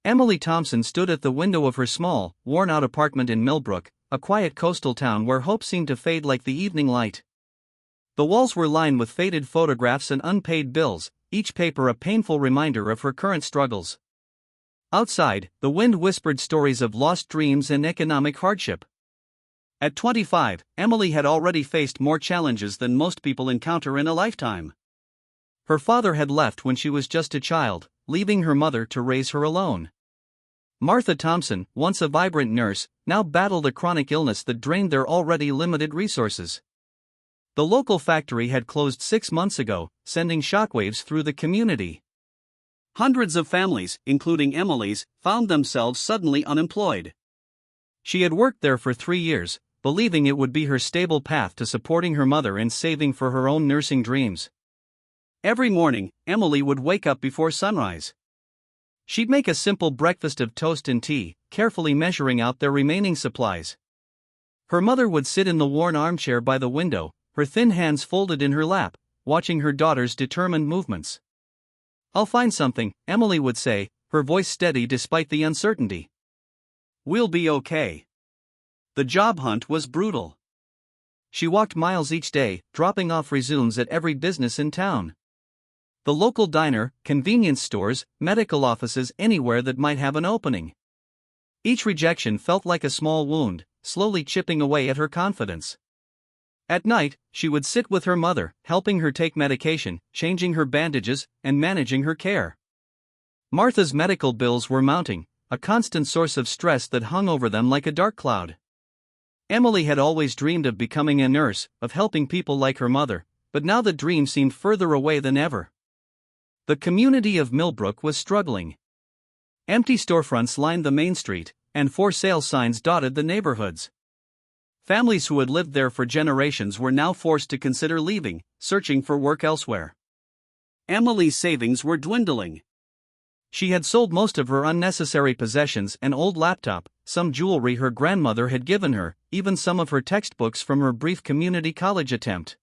Emily Thompson stood at the window of her small, worn-out apartment in Millbrook, a quiet coastal town where hope seemed to fade like the evening light. The walls were lined with faded photographs and unpaid bills, each paper a painful reminder of her current struggles. Outside, the wind whispered stories of lost dreams and economic hardship. At 25, Emily had already faced more challenges than most people encounter in a lifetime. Her father had left when she was just a child, leaving her mother to raise her alone. Martha Thompson, once a vibrant nurse, now battled a chronic illness that drained their already limited resources. The local factory had closed 6 months ago, sending shockwaves through the community. Hundreds of families, including Emily's, found themselves suddenly unemployed. She had worked there for 3 years, believing it would be her stable path to supporting her mother and saving for her own nursing dreams. Every morning, Emily would wake up before sunrise. She'd make a simple breakfast of toast and tea, carefully measuring out their remaining supplies. Her mother would sit in the worn armchair by the window, her thin hands folded in her lap, watching her daughter's determined movements. "I'll find something," Emily would say, her voice steady despite the uncertainty. "We'll be okay." The job hunt was brutal. She walked miles each day, dropping off resumes at every business in town. The local diner, convenience stores, medical offices, anywhere that might have an opening. Each rejection felt like a small wound, slowly chipping away at her confidence. At night, she would sit with her mother, helping her take medication, changing her bandages, and managing her care. Martha's medical bills were mounting, a constant source of stress that hung over them like a dark cloud. Emily had always dreamed of becoming a nurse, of helping people like her mother, but now the dream seemed further away than ever. The community of Millbrook was struggling. Empty storefronts lined the main street, and for sale signs dotted the neighborhoods. Families who had lived there for generations were now forced to consider leaving, searching for work elsewhere. Emily's savings were dwindling. She had sold most of her unnecessary possessions, an old laptop, some jewelry her grandmother had given her, even some of her textbooks from her brief community college attempt.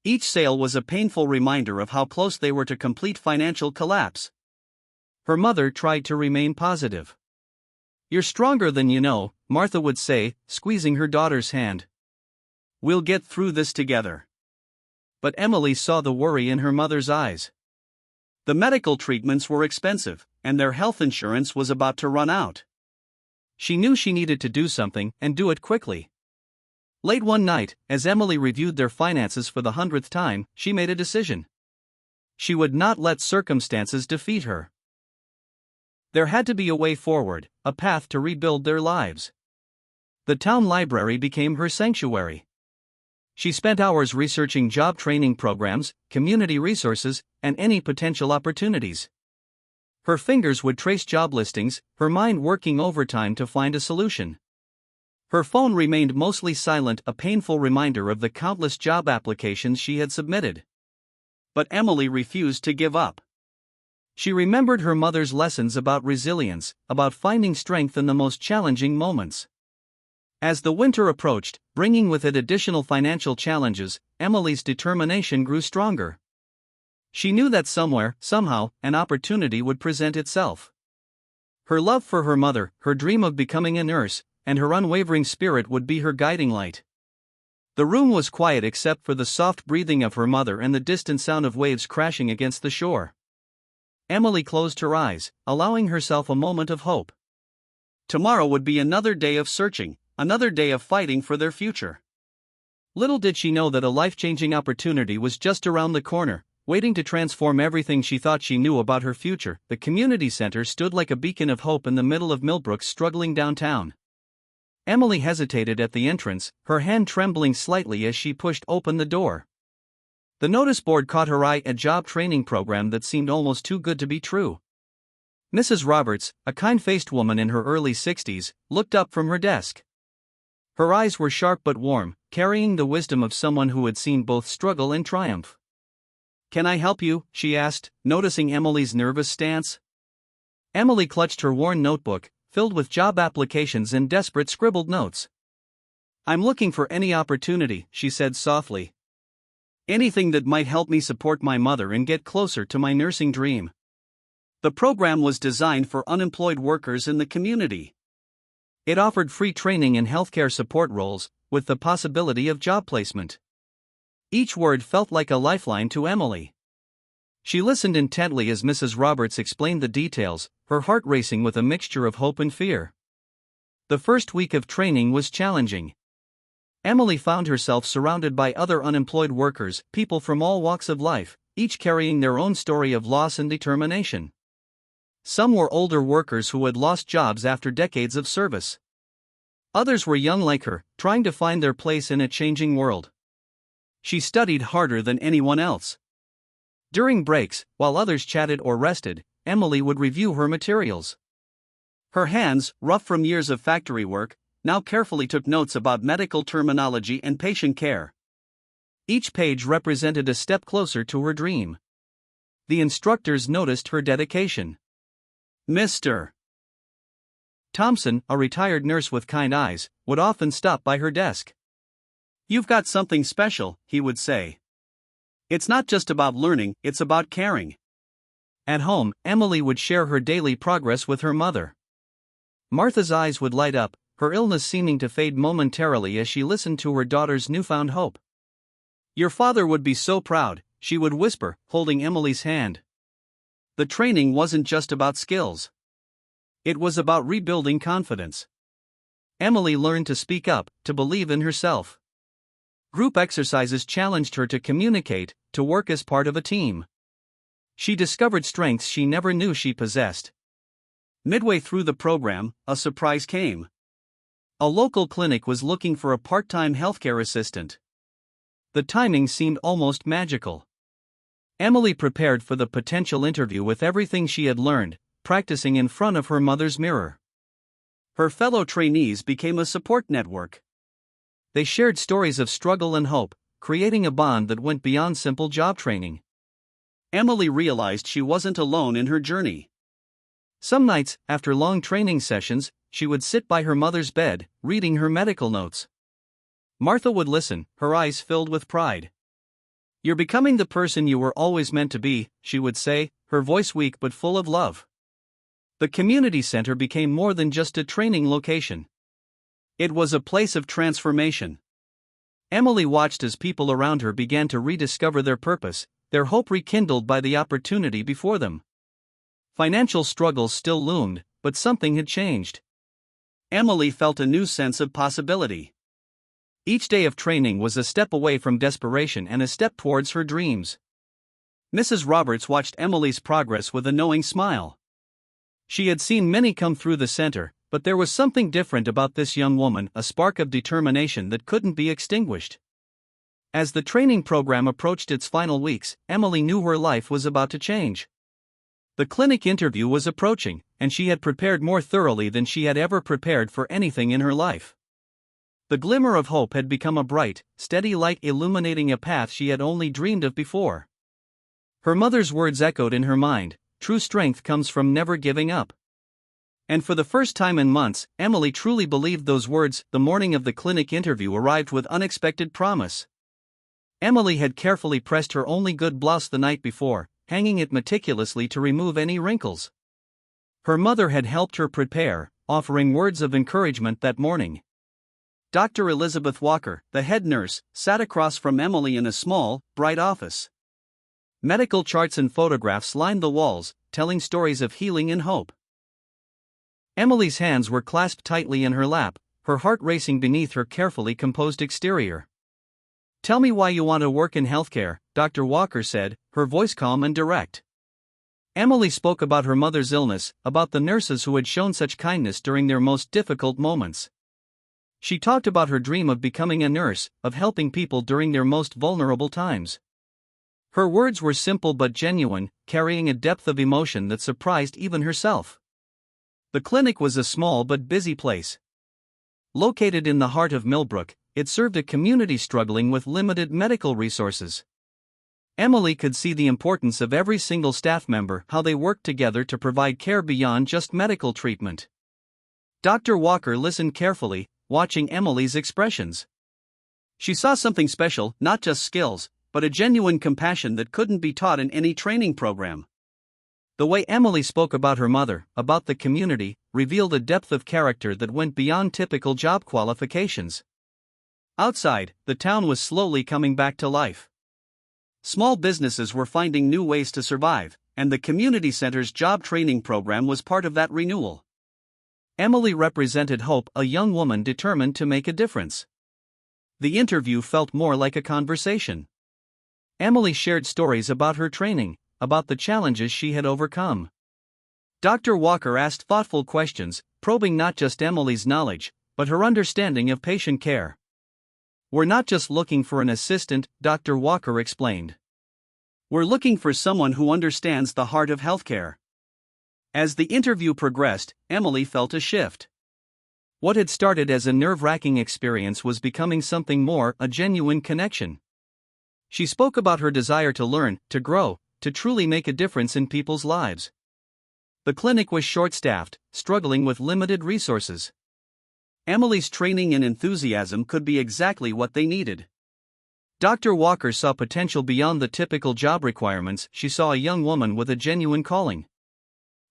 Each sale was a painful reminder of how close they were to complete financial collapse. Her mother tried to remain positive. "You're stronger than you know," Martha would say, squeezing her daughter's hand. "We'll get through this together." But Emily saw the worry in her mother's eyes. The medical treatments were expensive, and their health insurance was about to run out. She knew she needed to do something, and do it quickly. Late one night, as Emily reviewed their finances for the 100th time, she made a decision. She would not let circumstances defeat her. There had to be a way forward, a path to rebuild their lives. The town library became her sanctuary. She spent hours researching job training programs, community resources, and any potential opportunities. Her fingers would trace job listings, her mind working overtime to find a solution. Her phone remained mostly silent, a painful reminder of the countless job applications she had submitted. But Emily refused to give up. She remembered her mother's lessons about resilience, about finding strength in the most challenging moments. As the winter approached, bringing with it additional financial challenges, Emily's determination grew stronger. She knew that somewhere, somehow, an opportunity would present itself. Her love for her mother, her dream of becoming a nurse, and her unwavering spirit would be her guiding light. The room was quiet except for the soft breathing of her mother and the distant sound of waves crashing against the shore. Emily closed her eyes, allowing herself a moment of hope. Tomorrow would be another day of searching, another day of fighting for their future. Little did she know that a life-changing opportunity was just around the corner, waiting to transform everything she thought she knew about her future. The community center stood like a beacon of hope in the middle of Millbrook's struggling downtown. Emily hesitated at the entrance, her hand trembling slightly as she pushed open the door. The notice board caught her eye, a job training program that seemed almost too good to be true. Mrs. Roberts, a kind-faced woman in her early 60s, looked up from her desk. Her eyes were sharp but warm, carrying the wisdom of someone who had seen both struggle and triumph. "Can I help you?" she asked, noticing Emily's nervous stance. Emily clutched her worn notebook, filled with job applications and desperate scribbled notes. "I'm looking for any opportunity," she said softly. "Anything that might help me support my mother and get closer to my nursing dream." The program was designed for unemployed workers in the community. It offered free training in healthcare support roles, with the possibility of job placement. Each word felt like a lifeline to Emily. She listened intently as Mrs. Roberts explained the details, her heart racing with a mixture of hope and fear. The first week of training was challenging. Emily found herself surrounded by other unemployed workers, people from all walks of life, each carrying their own story of loss and determination. Some were older workers who had lost jobs after decades of service. Others were young like her, trying to find their place in a changing world. She studied harder than anyone else. During breaks, while others chatted or rested, Emily would review her materials. Her hands, rough from years of factory work, now carefully took notes about medical terminology and patient care. Each page represented a step closer to her dream. The instructors noticed her dedication. Mr. Thompson, a retired nurse with kind eyes, would often stop by her desk. "You've got something special," he would say. "It's not just about learning, it's about caring." At home, Emily would share her daily progress with her mother. Martha's eyes would light up, her illness seeming to fade momentarily as she listened to her daughter's newfound hope. "Your father would be so proud," she would whisper, holding Emily's hand. The training wasn't just about skills. It was about rebuilding confidence. Emily learned to speak up, to believe in herself. Group exercises challenged her to communicate, to work as part of a team. She discovered strengths she never knew she possessed. Midway through the program, a surprise came. A local clinic was looking for a part-time healthcare assistant. The timing seemed almost magical. Emily prepared for the potential interview with everything she had learned, practicing in front of her mother's mirror. Her fellow trainees became a support network. They shared stories of struggle and hope, creating a bond that went beyond simple job training. Emily realized she wasn't alone in her journey. Some nights, after long training sessions, she would sit by her mother's bed, reading her medical notes. Martha would listen, her eyes filled with pride. "You're becoming the person you were always meant to be," she would say, her voice weak but full of love. The community center became more than just a training location. It was a place of transformation. Emily watched as people around her began to rediscover their purpose, their hope rekindled by the opportunity before them. Financial struggles still loomed, but something had changed. Emily felt a new sense of possibility. Each day of training was a step away from desperation and a step towards her dreams. Mrs. Roberts watched Emily's progress with a knowing smile. She had seen many come through the center, but there was something different about this young woman, a spark of determination that couldn't be extinguished. As the training program approached its final weeks, Emily knew her life was about to change. The clinic interview was approaching, and she had prepared more thoroughly than she had ever prepared for anything in her life. The glimmer of hope had become a bright, steady light illuminating a path she had only dreamed of before. Her mother's words echoed in her mind, "True strength comes from never giving up." And for the first time in months, Emily truly believed those words. The morning of the clinic interview arrived with unexpected promise. Emily had carefully pressed her only good blouse the night before, hanging it meticulously to remove any wrinkles. Her mother had helped her prepare, offering words of encouragement that morning. Dr. Elizabeth Walker, the head nurse, sat across from Emily in a small, bright office. Medical charts and photographs lined the walls, telling stories of healing and hope. Emily's hands were clasped tightly in her lap, her heart racing beneath her carefully composed exterior. "Tell me why you want to work in healthcare," Dr. Walker said, her voice calm and direct. Emily spoke about her mother's illness, about the nurses who had shown such kindness during their most difficult moments. She talked about her dream of becoming a nurse, of helping people during their most vulnerable times. Her words were simple but genuine, carrying a depth of emotion that surprised even herself. The clinic was a small but busy place. Located in the heart of Millbrook, it served a community struggling with limited medical resources. Emily could see the importance of every single staff member, how they worked together to provide care beyond just medical treatment. Dr. Walker listened carefully, watching Emily's expressions. She saw something special, not just skills, but a genuine compassion that couldn't be taught in any training program. The way Emily spoke about her mother, about the community, revealed a depth of character that went beyond typical job qualifications. Outside, the town was slowly coming back to life. Small businesses were finding new ways to survive, and the community center's job training program was part of that renewal. Emily represented hope, a young woman determined to make a difference. The interview felt more like a conversation. Emily shared stories about her training, about the challenges she had overcome. Dr. Walker asked thoughtful questions, probing not just Emily's knowledge, but her understanding of patient care. "We're not just looking for an assistant," Dr. Walker explained. "We're looking for someone who understands the heart of healthcare." As the interview progressed, Emily felt a shift. What had started as a nerve-wracking experience was becoming something more, a genuine connection. She spoke about her desire to learn, to grow, to truly make a difference in people's lives. The clinic was short-staffed, struggling with limited resources. Emily's training and enthusiasm could be exactly what they needed. Dr. Walker saw potential beyond the typical job requirements. She saw a young woman with a genuine calling.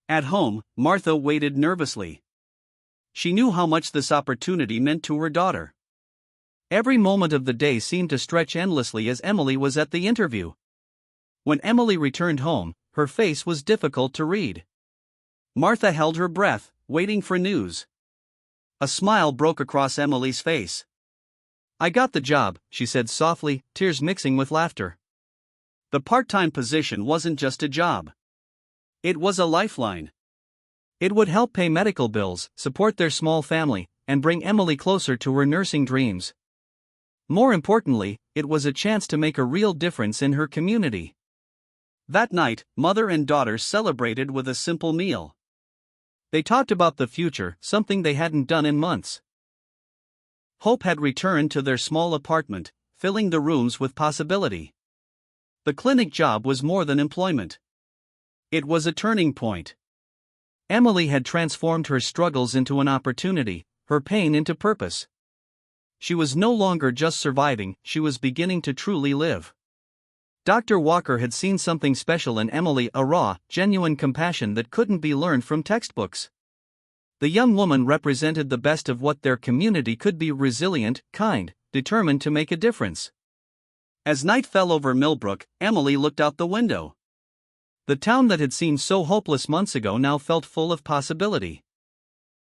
At home, Martha waited nervously. She knew how much this opportunity meant to her daughter. Every moment of the day seemed to stretch endlessly as Emily was at the interview. When Emily returned home, her face was difficult to read. Martha held her breath, waiting for news. A smile broke across Emily's face. "I got the job," she said softly, tears mixing with laughter. The part-time position wasn't just a job. It was a lifeline. It would help pay medical bills, support their small family, and bring Emily closer to her nursing dreams. More importantly, it was a chance to make a real difference in her community. That night, mother and daughter celebrated with a simple meal. They talked about the future, something they hadn't done in months. Hope had returned to their small apartment, filling the rooms with possibility. The clinic job was more than employment. It was a turning point. Emily had transformed her struggles into an opportunity, her pain into purpose. She was no longer just surviving, she was beginning to truly live. Dr. Walker had seen something special in Emily, a raw, genuine compassion that couldn't be learned from textbooks. The young woman represented the best of what their community could be: resilient, kind, determined to make a difference. As night fell over Millbrook, Emily looked out the window. The town that had seemed so hopeless months ago now felt full of possibility.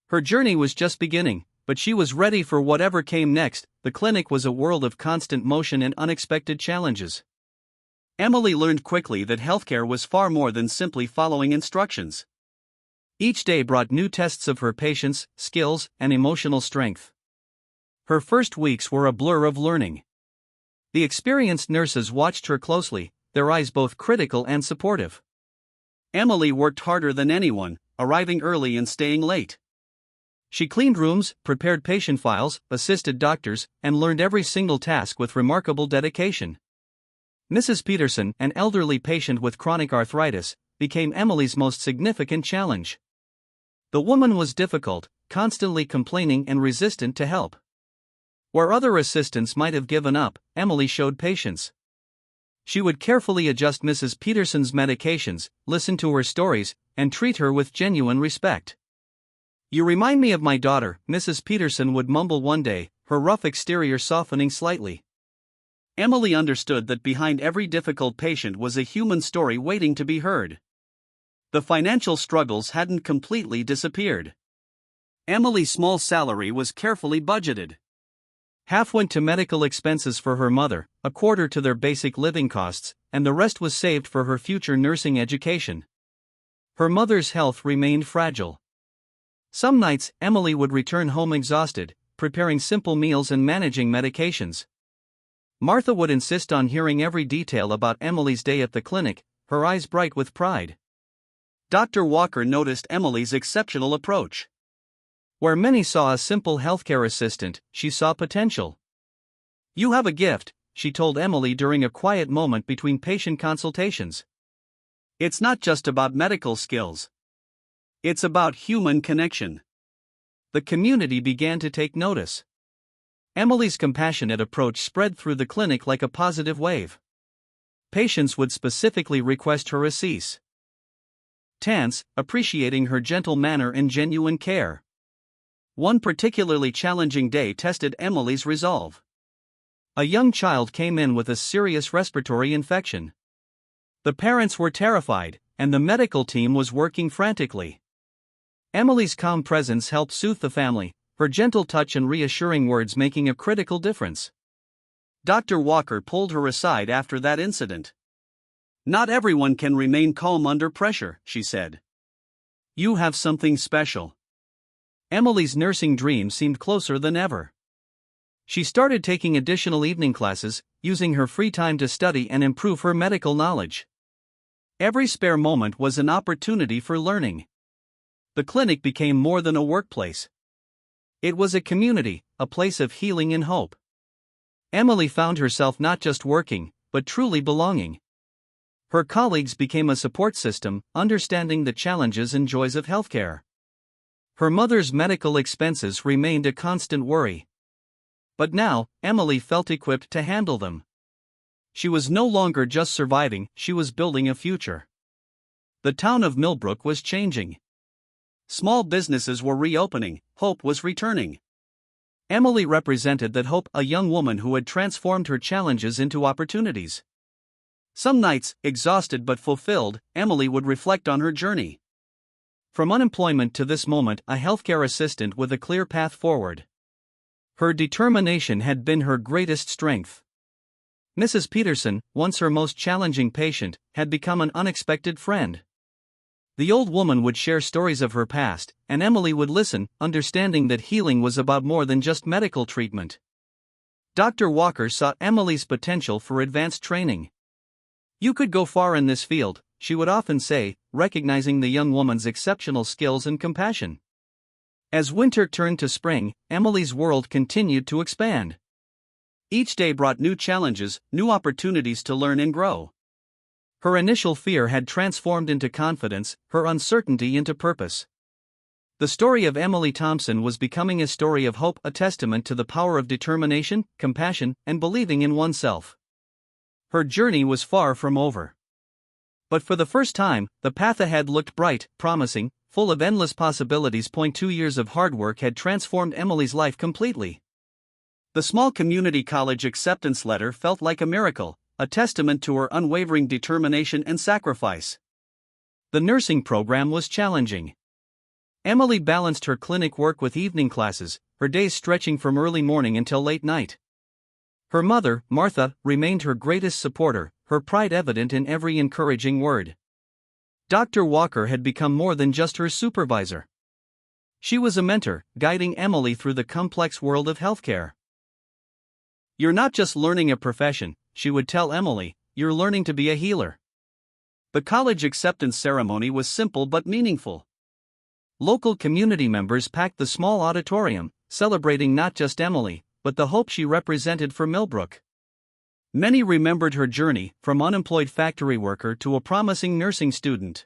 Her journey was just beginning, but she was ready for whatever came next. The clinic was a world of constant motion and unexpected challenges. Emily learned quickly that healthcare was far more than simply following instructions. Each day brought new tests of her patience, skills, and emotional strength. Her first weeks were a blur of learning. The experienced nurses watched her closely, their eyes both critical and supportive. Emily worked harder than anyone, arriving early and staying late. She cleaned rooms, prepared patient files, assisted doctors, and learned every single task with remarkable dedication. Mrs. Peterson, an elderly patient with chronic arthritis, became Emily's most significant challenge. The woman was difficult, constantly complaining and resistant to help. Where other assistants might have given up, Emily showed patience. She would carefully adjust Mrs. Peterson's medications, listen to her stories, and treat her with genuine respect. "You remind me of my daughter," Mrs. Peterson would mumble one day, her rough exterior softening slightly. Emily understood that behind every difficult patient was a human story waiting to be heard. The financial struggles hadn't completely disappeared. Emily's small salary was carefully budgeted. Half went to medical expenses for her mother, a quarter to their basic living costs, and the rest was saved for her future nursing education. Her mother's health remained fragile. Some nights, Emily would return home exhausted, preparing simple meals and managing medications. Martha would insist on hearing every detail about Emily's day at the clinic, her eyes bright with pride. Dr. Walker noticed Emily's exceptional approach. Where many saw a simple healthcare assistant, she saw potential. "You have a gift," she told Emily during a quiet moment between patient consultations. "It's not just about medical skills. It's about human connection." The community began to take notice. Emily's compassionate approach spread through the clinic like a positive wave. Patients would specifically request her assist. tense, appreciating her gentle manner and genuine care. One particularly challenging day tested Emily's resolve. A young child came in with a serious respiratory infection. The parents were terrified, and the medical team was working frantically. Emily's calm presence helped soothe the family, her gentle touch and reassuring words making a critical difference. Dr. Walker pulled her aside after that incident. "Not everyone can remain calm under pressure," she said. "You have something special." Emily's nursing dream seemed closer than ever. She started taking additional evening classes, using her free time to study and improve her medical knowledge. Every spare moment was an opportunity for learning. The clinic became more than a workplace. It was a community, a place of healing and hope. Emily found herself not just working, but truly belonging. Her colleagues became a support system, understanding the challenges and joys of healthcare. Her mother's medical expenses remained a constant worry. But now, Emily felt equipped to handle them. She was no longer just surviving, she was building a future. The town of Millbrook was changing. Small businesses were reopening, hope was returning. Emily represented that hope, a young woman who had transformed her challenges into opportunities. Some nights, exhausted but fulfilled, Emily would reflect on her journey. From unemployment to this moment, a healthcare assistant with a clear path forward. Her determination had been her greatest strength. Mrs. Peterson, once her most challenging patient, had become an unexpected friend. The old woman would share stories of her past, and Emily would listen, understanding that healing was about more than just medical treatment. Dr. Walker saw Emily's potential for advanced training. "You could go far in this field," she would often say, recognizing the young woman's exceptional skills and compassion. As winter turned to spring, Emily's world continued to expand. Each day brought new challenges, new opportunities to learn and grow. Her initial fear had transformed into confidence, her uncertainty into purpose. The story of Emily Thompson was becoming a story of hope, a testament to the power of determination, compassion, and believing in oneself. Her journey was far from over. But for the first time, the path ahead looked bright, promising, full of endless possibilities. 2 years of hard work had transformed Emily's life completely. The small community college acceptance letter felt like a miracle, a testament to her unwavering determination and sacrifice. The nursing program was challenging. Emily balanced her clinic work with evening classes, her days stretching from early morning until late night. Her mother, Martha, remained her greatest supporter, her pride evident in every encouraging word. Dr. Walker had become more than just her supervisor. She was a mentor, guiding Emily through the complex world of healthcare. "You're not just learning a profession," she would tell Emily, "you're learning to be a healer." The college acceptance ceremony was simple but meaningful. Local community members packed the small auditorium, celebrating not just Emily, but the hope she represented for Millbrook. Many remembered her journey, from unemployed factory worker to a promising nursing student.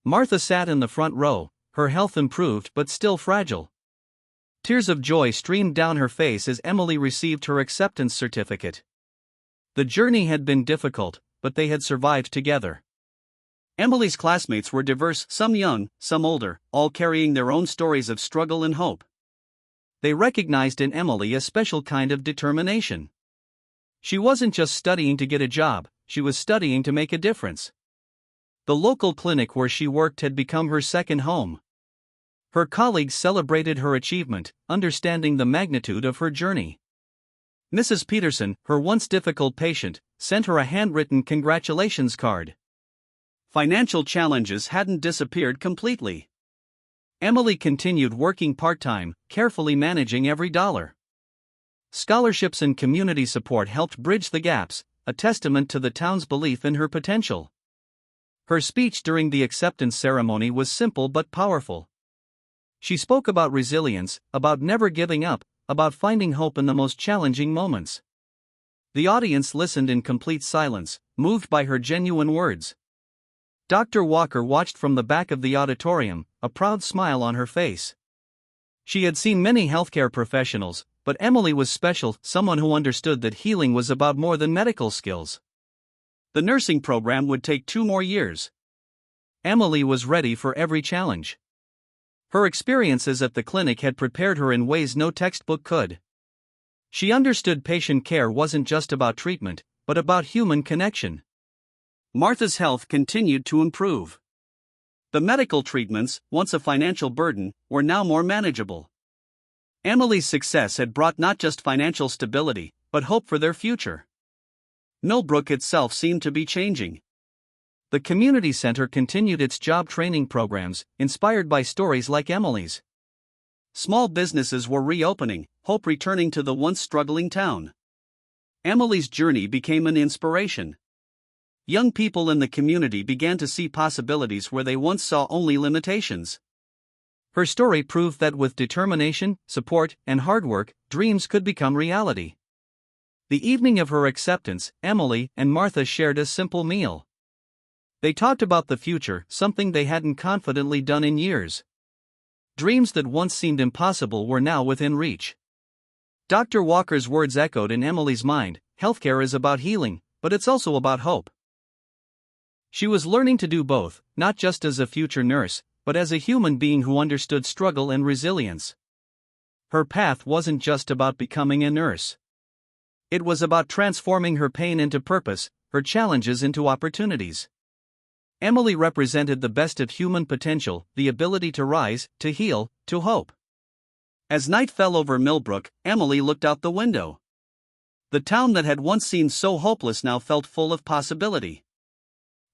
Martha sat in the front row, her health improved but still fragile. Tears of joy streamed down her face as Emily received her acceptance certificate. The journey had been difficult, but they had survived together. Emily's classmates were diverse, some young, some older, all carrying their own stories of struggle and hope. They recognized in Emily a special kind of determination. She wasn't just studying to get a job, she was studying to make a difference. The local clinic where she worked had become her second home. Her colleagues celebrated her achievement, understanding the magnitude of her journey. Mrs. Peterson, her once difficult patient, sent her a handwritten congratulations card. Financial challenges hadn't disappeared completely. Emily continued working part-time, carefully managing every dollar. Scholarships and community support helped bridge the gaps, a testament to the town's belief in her potential. Her speech during the acceptance ceremony was simple but powerful. She spoke about resilience, about never giving up, about finding hope in the most challenging moments. The audience listened in complete silence, moved by her genuine words. Dr. Walker watched from the back of the auditorium, a proud smile on her face. She had seen many healthcare professionals, but Emily was special, someone who understood that healing was about more than medical skills. The nursing program would take 2 more years. Emily was ready for every challenge. Her experiences at the clinic had prepared her in ways no textbook could. She understood patient care wasn't just about treatment, but about human connection. Martha's health continued to improve. The medical treatments, once a financial burden, were now more manageable. Emily's success had brought not just financial stability, but hope for their future. Millbrook itself seemed to be changing. The community center continued its job training programs, inspired by stories like Emily's. Small businesses were reopening, hope returning to the once struggling town. Emily's journey became an inspiration. Young people in the community began to see possibilities where they once saw only limitations. Her story proved that with determination, support, and hard work, dreams could become reality. The evening of her acceptance, Emily and Martha shared a simple meal. They talked about the future, something they hadn't confidently done in years. Dreams that once seemed impossible were now within reach. Dr. Walker's words echoed in Emily's mind: healthcare is about healing, but it's also about hope. She was learning to do both, not just as a future nurse, but as a human being who understood struggle and resilience. Her path wasn't just about becoming a nurse. It was about transforming her pain into purpose, her challenges into opportunities. Emily represented the best of human potential, the ability to rise, to heal, to hope. As night fell over Millbrook, Emily looked out the window. The town that had once seemed so hopeless now felt full of possibility.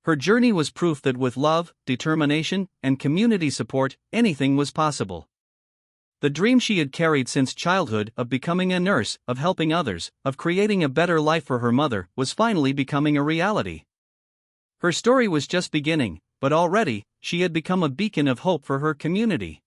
Her journey was proof that with love, determination, and community support, anything was possible. The dream she had carried since childhood of becoming a nurse, of helping others, of creating a better life for her mother, was finally becoming a reality. Her story was just beginning, but already, she had become a beacon of hope for her community.